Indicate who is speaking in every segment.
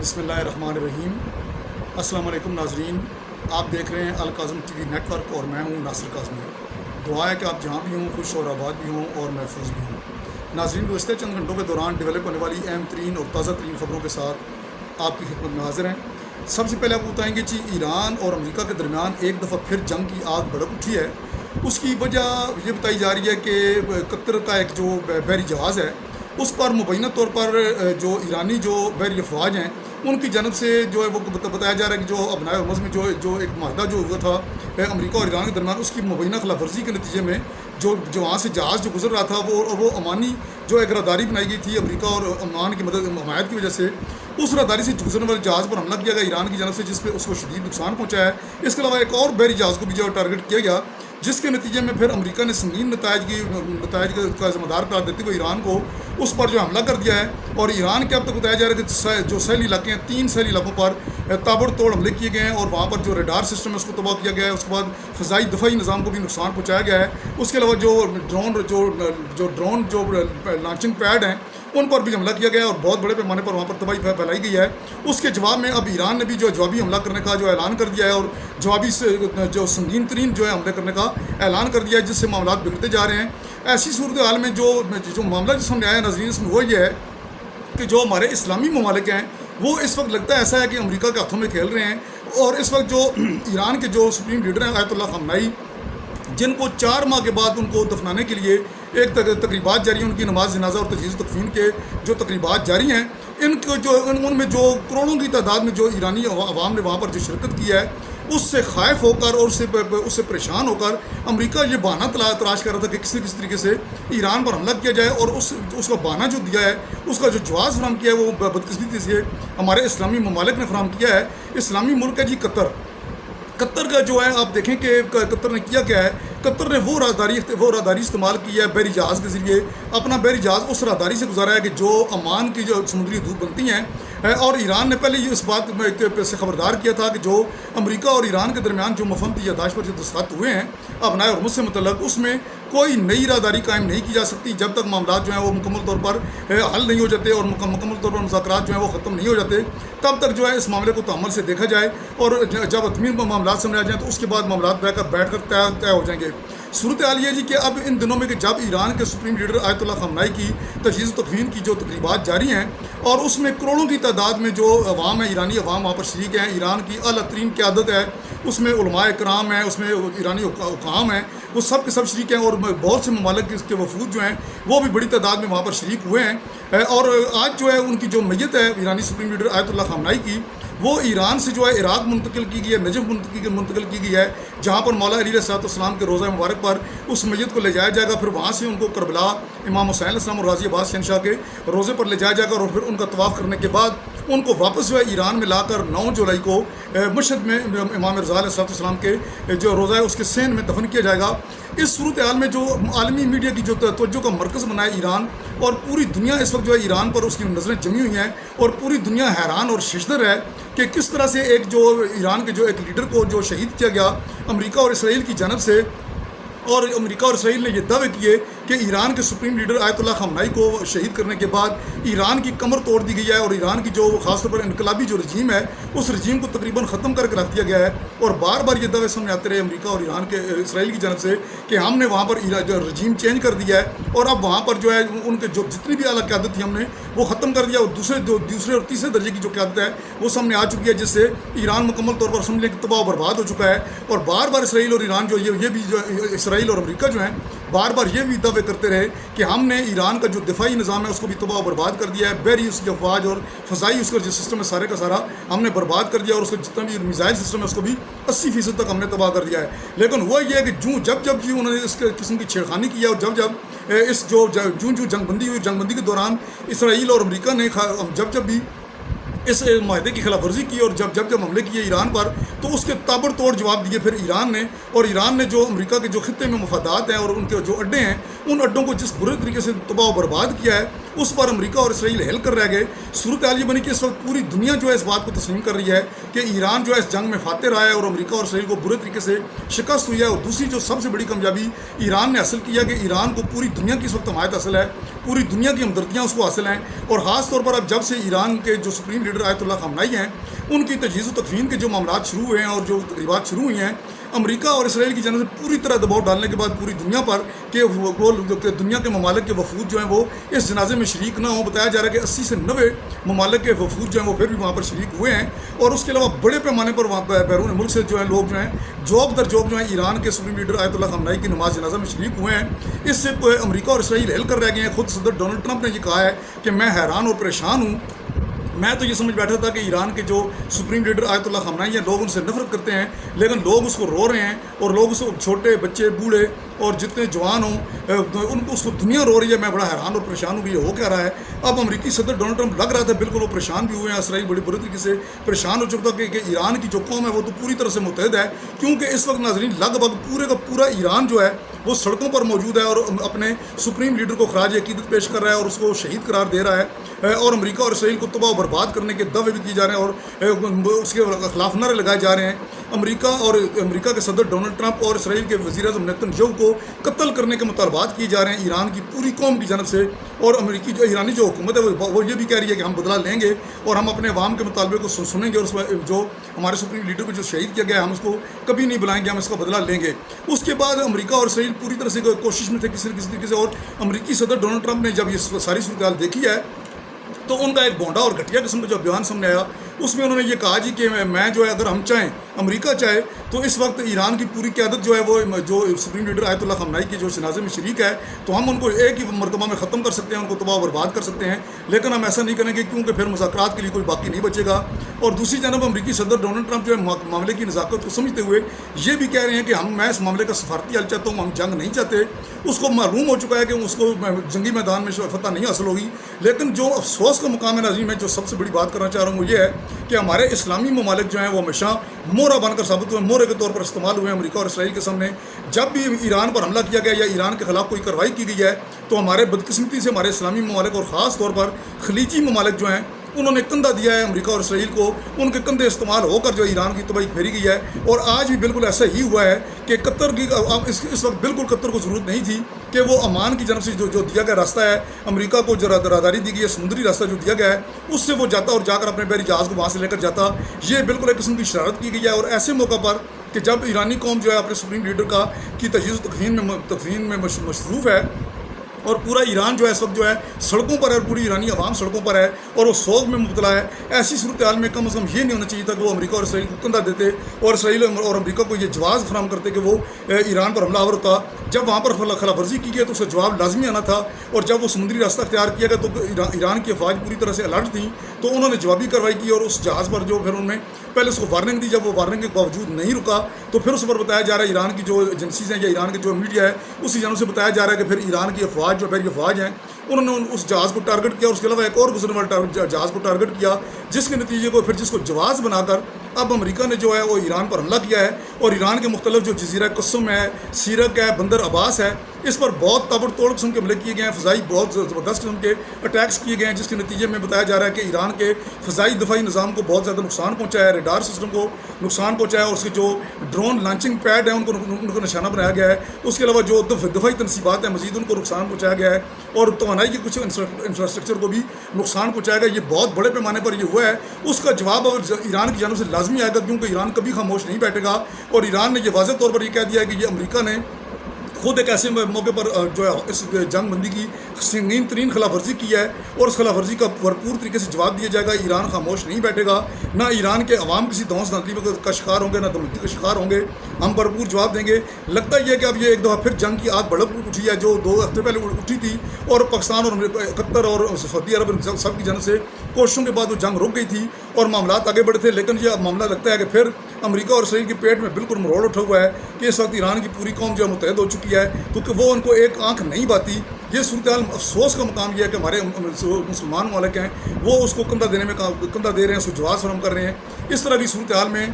Speaker 1: بسم اللہ الرحمن الرحیم۔ السلام علیکم ناظرین، آپ دیکھ رہے ہیں القاظم ٹی وی نیٹ ورک اور میں ہوں ناصر کاظمی۔ دعا ہے کہ آپ جہاں بھی ہوں خوش اور آباد بھی ہوں اور محفوظ بھی ہوں۔ ناظرین، گزشتہ چند گھنٹوں کے دوران ڈیولپ ہونے والی اہم ترین اور تازہ ترین خبروں کے ساتھ آپ کی خدمت میں حاضر ہیں۔ سب سے پہلے آپ کو بتائیں گے کہ ایران اور امریکہ کے درمیان ایک دفعہ پھر جنگ کی آگ بھڑک اٹھی ہے۔ اس کی وجہ یہ بتائی جا رہی ہے کہ قطر کا ایک جو بحری جہاز ہے اس پر مبینہ طور پر جو ایرانی جو بحری افواج ہیں ان کی جانب سے جو ہے وہ بتایا جا رہا ہے کہ جو ابنائے ہرمز میں جو ایک معاہدہ جو ہوا تھا امریکہ اور ایران کے درمیان، اس کی مبینہ خلاف ورزی کے نتیجے میں جو وہاں سے جہاز جو گزر رہا تھا وہ امانی جو ایک راداری بنائی گئی تھی امریکہ اور عمان کی حمایت کی وجہ سے، اس راداری سے گزرنے والے جہاز پر حملہ کیا گیا ایران کی جانب سے، جس پہ اس کو شدید نقصان پہنچا ہے۔ اس کے علاوہ ایک اور بحری جہاز کو بھی جو ٹارگٹ کیا گیا، جس کے نتیجے میں پھر امریکہ نے سنگین نتائج کا ذمہ دار قرار دیتے ہوئے ایران کو اس پر جو حملہ کر دیا ہے۔ اور ایران کے اب تک بتایا جا رہا ہے کہ جو ساحلی علاقے ہیں 3 ساحلی علاقوں پر تابڑ توڑ حملے کیے گئے ہیں اور وہاں پر جو ریڈار سسٹم ہے اس کو تباہ کیا گیا ہے۔ اس کے بعد فضائی دفاعی نظام کو بھی نقصان پہنچایا گیا ہے۔ اس کے علاوہ جو ڈرون جو لانچنگ پیڈ ہیں ان پر بھی حملہ کیا گیا ہے اور بہت بڑے پیمانے پر وہاں پر تباہی پھیلائی گئی ہے۔ اس کے جواب میں اب ایران نے بھی جو جوابی حملہ کرنے کا جو اعلان کر دیا ہے اور جوابی سے جو سنگین ترین جو ہے حملے کرنے کا اعلان کر دیا ہے، جس سے معاملات بگڑتے جا رہے ہیں۔ ایسی صورتحال میں جو معاملہ جو سامنے آیا ہے ناظرین، اس میں وہ یہ ہے کہ جو ہمارے اسلامی ممالک ہیں وہ اس وقت لگتا ہے ایسا ہے کہ امریکہ کے ہاتھوں میں کھیل رہے ہیں۔ اور اس وقت جو ایران کے جو سپریم لیڈر ہیں آیت اللہ خامنائی، جن کو 4 ماہ کے بعد ان کو دفنانے کے لیے ایک تقریبات جاری ہیں، ان کی نماز جنازہ اور تجہیز و تکفین کے جو تقریبات جاری ہیں، ان میں جو کروڑوں کی تعداد میں جو ایرانی عوام نے وہاں پر جو شرکت کی ہے، اس سے خائف ہو کر اور اس سے پریشان ہو کر امریکہ یہ بہانہ تلاش کر رہا تھا کہ کس طریقے سے ایران پر حملہ کیا جائے، اور اس کا بہانہ جو دیا ہے، اس کا جو جواز فراہم کیا ہے وہ بدقسمتی سے ہمارے اسلامی ممالک نے فراہم کیا ہے۔ اسلامی ملک ہے جی قطر کا جو ہے آپ دیکھیں کہ قطر نے کیا ہے، قطر نے وہ راداری استعمال کی ہے بحری جہاز کے ذریعے، اپنا بحری جہاز اس راداری سے گزارا ہے کہ جو عمان کی جو سمندری حدود بنتی ہیں۔ اور ایران نے پہلے یہ اس بات سے خبردار کیا تھا کہ جو امریکہ اور ایران کے درمیان جو مفہومی یادداشت پر جو دستخط ہوئے ہیں ابنائے ہرمز سے متعلق، اس میں کوئی نئی راداری قائم نہیں کی جا سکتی جب تک معاملات جو ہیں وہ مکمل طور پر حل نہیں ہو جاتے اور مکمل طور پر مذاکرات جو ہیں وہ ختم نہیں ہو جاتے، تب تک جو ہے اس معاملے کو تعامل سے دیکھا جائے، اور جب حتمی معاملات سامنے آ جائیں تو اس کے بعد معاملات بیٹھ کر طے ہو جائیں گے۔ صورتحال یہ جی کہ اب ان دنوں میں کہ جب ایران کے سپریم لیڈر آیت اللہ خامنائی کی تجہیز و تکفین کی جو تقریبات جاری ہیں اور اس میں کروڑوں کی تعداد میں جو عوام ہے، ایرانی عوام وہاں پر شریک ہیں، ایران کی اعلیٰ ترین قیادت ہے، اس میں علماء کرام ہیں، اس میں ایرانی حکام ہیں، وہ سب کے سب شریک ہیں، اور بہت سے ممالک کے وفود جو ہیں وہ بھی بڑی تعداد میں وہاں پر شریک ہوئے ہیں۔ اور آج جو ہے ان کی جو میت ہے ایرانی سپریم لیڈر آیت اللہ خامنائی کی، وہ ایران سے جو ہے عراق منتقل کی گئی ہے، نجف منتقل کی گئی ہے، جہاں پر مولا علی علیہ السلام کے روضہ مبارک پر اس میت کو لے جایا جائے گا۔ پھر وہاں سے ان کو کربلا امام حسین علیہ السلام اور غازی عباس شہنشاہ کے روضے پر لے جایا جائے گا، اور پھر ان کا طواف کرنے کے بعد ان کو واپس جو ہے ایران میں لا کر 9 جولائی کو مشہد میں امام رضا علیہ السلام کے جو روضہ ہے اس کے سین میں دفن کیا جائے گا۔ اس صورتحال میں جو عالمی میڈیا کی جو توجہ کا مرکز بنا ہے ایران، اور پوری دنیا اس وقت جو ہے ایران پر اس کی نظریں جمی ہوئی ہیں، اور پوری دنیا حیران اور ششدر ہے کہ کس طرح سے ایک جو ایران کے جو ایک لیڈر کو جو شہید کیا گیا امریکہ اور اسرائیل کی جانب سے، اور امریکہ اور اسرائیل نے یہ دعوے کیے کہ ایران کے سپریم لیڈر آیت اللہ خامنائی کو شہید کرنے کے بعد ایران کی کمر توڑ دی گئی ہے، اور ایران کی جو خاص طور پر انقلابی جو رجیم ہے اس رجیم کو تقریباً ختم کر کے رکھ دیا گیا ہے۔ اور بار بار یہ دعوے سامنے آتے رہے امریکہ اور ایران کے اسرائیل کی جانب سے کہ ہم نے وہاں پر جو رجیم چینج کر دیا ہے، اور اب وہاں پر جو ہے ان کے جو جتنی بھی اعلیٰ قیادت تھی ہم نے وہ ختم کر دیا، اور دوسرے اور تیسرے درجے کی جو قیادت ہے وہ سامنے آ چکی ہے، جس سے ایران مکمل طور پر سمجھنے کی تباہ و برباد ہو چکا ہے۔ اور بار بار اسرائیل اور ایران جو یہ بھی جو اسرائیل اور امریکہ جو ہیں بار بار یہ بھی دعوے کرتے رہے کہ ہم نے ایران کا جو دفاعی نظام ہے اس کو بھی تباہ و برباد کر دیا ہے، بحری اس کی افواج اور فضائی اس کا جو سسٹم ہے سارے کا سارا ہم نے برباد کر دیا، اور اس کا جتنا بھی میزائل سسٹم ہے اس کو بھی 80% تک ہم نے تباہ کر دیا ہے۔ لیکن وہ یہ ہے کہ جب انہوں نے اس قسم کی چھیڑخانی کی ہے، اور جب اس جو جنگ بندی ہوئی، جنگ بندی کے دوران اسرائیل اور امریکہ نے جب بھی اس معاہدے کی خلاف ورزی کی اور جب حملے کیے ایران پر، تو اس کے تابڑ توڑ جواب دیے پھر ایران نے جو امریکہ کے جو خطے میں مفادات ہیں اور ان کے جو اڈے ہیں ان اڈوں کو جس برے طریقے سے تباہ و برباد کیا ہے، उस पर अमेरिका और इसराइल हिल कर रह गए। सूरत हाल ये बनी कि इस वक्त पूरी दुनिया जो है इस बात को तस्लीम कर रही है कि ईरान जो है इस जंग में फाते रहा है और अमेरिका और इसराइल को बुरे तरीके से शिकस्त हुई है। और दूसरी जो सबसे बड़ी कामयाबी ईरान ने हासिल किया कि ईरान को पूरी दुनिया की इस वक्त हमायत हासिल है, पूरी दुनिया की हमदर्दियाँ उसको हासिल हैं। और ख़ास तौर पर अब जब से ईरान के जो सुप्रीम लीडर आयतुल्लाह ख़ामनेई हैं, उनकी तजहीज़ व तकफ़ीन के जो मामलात शुरू हुए हैं और जो तकरीबात शुरू हुई हैं, अमेरिका और इसराइल की जानब से पूरी तरह दबाव डालने के बाद पूरी दुनिया पर कि वो दुनिया के ममालिक के वफूद जो हैं वो इस जनाजे में शरीक ना हो। बताया जा रहा है कि 80 से 90 ममालिक के वफूद जो हैं वो फिर भी वहाँ पर शरीक हुए हैं। और उसके अलावा बड़े पैमाने पर वहाँ पर बैरून मुल्क से जो है लोग जो हैं जॉब दर जॉब जो है ईरान के सुप्रीम लीडर आयतुल्लाह ख़ामनेई की नमाज जनाजा में शरीक हुए हैं। इससे अमेरिका और इसराइल हिल कर रह गए हैं। खुद सदर डोनाल्ड ट्रंप ने ये कहा है कि मैं हैरान और परेशान हूँ। मैं तो ये समझ बैठा था कि ईरान के जो सुप्रीम लीडर आयतुल्लाह ख़ामनेई हैं लोग उनसे नफरत करते हैं, लेकिन लोग उसको रो रहे हैं और लोग उसको छोटे बच्चे बूढ़े और जितने जवान हों उनको उसको दुनिया रो रही है। मैं बड़ा हैरान और परेशान हूँ कि ये हो क्या रहा है। अब अमेरिकी सदर डोनाल्ड ट्रंप लग रहा था बिल्कुल वो परेशान भी हुए हैं। इसराइल बड़ी बुरी तरीके से परेशान हो चुका था कि ईरान की जो कौम है वो तो पूरी तरह से मुतहद है, क्योंकि इस वक्त नाज़रीन लगभग पूरे का पूरा ईरान जो है वो सड़कों पर मौजूद है और अपने सुप्रीम लीडर को खराज अकीदत पेश कर रहा है और उसको शहीद करार दे रहा है। और अमेरिका और इसराइल को तबाह बर्बाद करने के दावे भी किए जा रहे हैं और उसके खिलाफ नारे लगाए जा रहे हैं। अमेरिका के सदर डोनाल्ड ट्रंप और इसराइल के वज़ीर-ए-आज़म नेतन्याहू को कत्ल करने के मुतालबात किए जा रहे हैं ईरान की पूरी कौम की जानब से। और अमेरिकी जो ईरानी जो हुकूमत है वो ये भी कह रही है कि हम बदला लेंगे और हम अपने अवाम के मुतालबे को सुनेंगे और जो हमारे सुप्रीम लीडर को जो शहीद किया गया है हम उसको कभी नहीं बुलाएंगे, हम इसका बदला लेंगे। उसके बाद अमेरिका और इसराइल पूरी तरह से कोशिश में थे किसी न किसी तरीके से। और अमेरिकी सदर डोनाल्ड ट्रंप ने जब ये सारी सूरत हाल देखी है तो उनका एक भोंडा और घटिया किस्म का जो बयान सामने आया उसमें उन्होंने ये कहा जी कि मैं जो है अगर हम चाहें अमेरिका चाहे तो इस वक्त ईरान की पूरी क़यादत जो है वो जो सुप्रीम लीडर आयतुल्लाह ख़ामनेई के जो जनाजे में शरीक है तो हम उनको एक ही मरतबा में ख़त्म कर सकते हैं, उनको तबाह बर्बाद कर सकते हैं, लेकिन हम ऐसा नहीं करेंगे क्योंकि फिर मुज़ाकरात के लिए कोई बाकी नहीं बचेगा। और दूसरी जानब अमेरिकी सदर डोनाल्ड ट्रंप जो है मामले की नज़ाकत को समझते हुए ये भी कह रहे हैं कि मैं इस मामले का सफारती हल चाहता हूँ, हम जंग नहीं चाहते। उसको मालूम हो चुका है कि उसको जंगी मैदान में फतह नहीं हासिल होगी। लेकिन जो अफसोस का मुकाम है नाज़रीन, मैं जो सबसे बड़ी बात करना चाह रहा हूँ वो ये है कि हमारे इस्लामी ममालिक जो हैं वो हमेशा मोहरा बनकर साबित हुए, मोहरे के तौर पर इस्तेमाल हुए अमेरिका और इसराइल के सामने। जब भी ईरान पर हमला किया गया या ईरान के खिलाफ कोई कार्रवाई की गई है तो हमारे बदकिस्मती से हमारे इस्लामी ममालिक और ख़ास तौर पर खलीजी ममालिक जो हैं उन्होंने कंधा दिया है अमेरिका और इसराइल को। उनके कंधे इस्तेमाल होकर जो ईरान की तबाही फेरी गई है। और आज भी बिल्कुल ऐसा ही हुआ है कि कतर की इस वक्त बिल्कुल कतर को ज़रूरत नहीं थी कि वो अमान की जानब से जो दिया गया रास्ता है, अमेरिका को जो राहदारी दी गई है, समुद्री रास्ता जो दिया गया है उससे वो जाता और जाकर अपने बहरी जहाज़ को वहाँ से लेकर जाता। ये बिल्कुल एक किस्म की शरारत की गई है। और ऐसे मौका पर कि जब ईरानी कौम जो है अपने सुप्रीम लीडर की तजहीज़ तकफ़ीन में मशरूफ़ है और पूरा ईरान जो है इस वक्त जो है सड़कों पर है, पूरी ईरानी आवाम सड़कों पर है और वो सोग में मुबतला है, ऐसी सूरत हाल में कम से कम ये नहीं होना चाहिए था कि वो अमेरिका और इसराइल को कंधा देते और इसराइल और अमेरिका को ये जवाब फराहम करते कि वो ईरान पर हमलावर होता। जब वहाँ पर खिलाफ वर्जी की गई तो उसका जवाब लाजमी आना था। और जब वो समुद्री रास्ता अख्तियार किया गया तो ईरान की अफवाज पूरी तरह से अलर्ट थी, तो उन्होंने जवाबी कार्रवाई की और उस जहाज़ पर जो फिर उन्होंने पहले उसको वार्निंग दी। जब वो वार्निंग के बावजूद नहीं रुका तो फिर उस पर बताया जा रहा है ईरान की जो एजेंसीज़ हैं या ईरान के जो मीडिया है उसी जानों से बताया जा रहा है कि फिर ईरान की अफवाज जो बहरी अफवाज हैं उन्होंने उस जहाज़ को टारगेट किया। उसके अलावा एक और गुजरने वाले जहाज़ को टारगेट किया, जिसके नतीजे को फिर जिसको जवाज़ बनाकर अब अमेरिका ने जो है वो ईरान पर हमला किया है। और ईरान के मुख्तलिफ जो जजीरा कसम है, सीरक है, बंदर अब्बास है, इस पर बहुत ताबड़तोड़ किस्म के हमले किए गए हैं, फ़ज़ाई बहुत ज़बरदस्त किस्म के अटैक्स किए गए हैं, जिसके नतीजे में बताया जा रहा है कि ईरान के फ़ज़ाई दफ़ाई निज़ाम को बहुत ज़्यादा नुकसान पहुँचा है, रेडार सिस्टम को नुकसान पहुँचा है और उसके जो ड्रोन लॉन्चिंग पैड है उनको निशाना बनाया गया है। उसके अलावा जो दफ़ाई तनसीबात हैं मज़ीद उनको नुकसान पहुँचाया गया है और तवानाई के कुछ इंफ्रास्ट्रक्चर को भी नुकसान पहुँचाया गया। ये बहुत बड़े पैमाने पर ये हुआ है। उसका जवाब अगर ईरान की जानब से लाजमी आएगा, क्योंकि ईरान कभी खामोश नहीं बैठेगा। और ईरान ने यह वाज़ेह तौर पर यह कह दिया है कि ये अमेरिका ने खुद एक ऐसे मौके पर जो है इस जंग बंदी की संगीन तरीन खिलाफ वर्जी की है और उस खिलाफ वर्जी का भरपूर तरीके से जवाब दिया जाएगा। ईरान खामोश नहीं बैठेगा, ना ईरान के अवाम किसी दौस धांधली का शिकार होंगे, ना धमकी का शिकार होंगे। हम भरपूर जवाब देंगे। लगता ही है कि अब ये एक दफ़ा फिर जंग की आग भड़क उठी है, जो 2 हफ्ते पहले उठी थी और पाकिस्तान और कतर और सऊदी अरब सब की जानब से कोशिशों के बाद वो जंग रुक गई थी और मामलात आगे बढ़े थे। लेकिन ये मामला लगता है कि फिर अमेरिका और इसराइल के पेट में बिल्कुल मरोड़ उठा हुआ है कि इस वक्त ईरान की पूरी कौम जो है मुतहद हो चुकी है, क्योंकि वो उनको एक आंख नहीं बाती। ये सूरत हाल अफसोस का मुकाम यह है कि हमारे मुसलमान मालिक हैं वो उसको कंधा दे रहे हैं, उसको जवाब फराहम कर रहे हैं। इस तरह की सूरत हाल में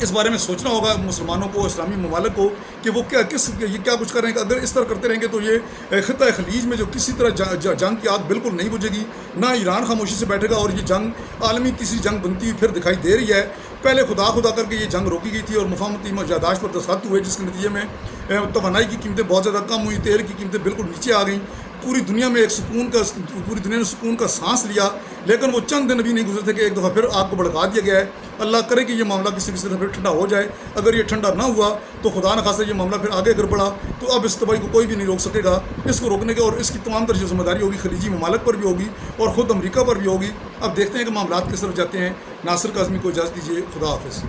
Speaker 1: اس بارے میں سوچنا ہوگا مسلمانوں کو، اسلامی ممالک کو کہ وہ کیا کچھ کر رہے ہیں. اگر اس طرح کرتے رہیں گے تو یہ خطہ خلیج میں جو کسی طرح جنگ کی آگ بالکل نہیں بجھے گی. نہ ایران خاموشی سے بیٹھے گا اور یہ جنگ عالمی تیسری جنگ بنتی ہوئی پھر دکھائی دے رہی ہے. پہلے خدا کر کے یہ جنگ روکی گئی تھی اور مفاہمتی یادداشت پر دستخط ہوئے، جس کے نتیجے میں توانائی کی قیمتیں بہت زیادہ کم ہوئی، تیل کی قیمتیں بالکل نیچے آ گئیں. پوری دنیا نے سکون کا سانس لیا. لیکن وہ چند دن بھی نہیں گزرے تھے کہ ایک دفعہ پھر آگ کو بھڑکا دیا گیا ہے. اللہ کرے کہ یہ معاملہ کسی طرح پھر ٹھنڈا ہو جائے. اگر یہ ٹھنڈا نہ ہوا تو خدا نخواستہ یہ معاملہ پھر آگے اگر بڑھا تو اب اس تباہی کو کوئی بھی نہیں روک سکے گا. اس کو روکنے کے اور اس کی تمام تر ذمہ داری ہوگی خلیجی ممالک پر بھی ہوگی اور خود امریکہ پر بھی ہوگی. اب دیکھتے ہیں کہ معاملات کس طرف جاتے ہیں. ناصر کاظمی کو اجازت دیجیے. خدا حافظ.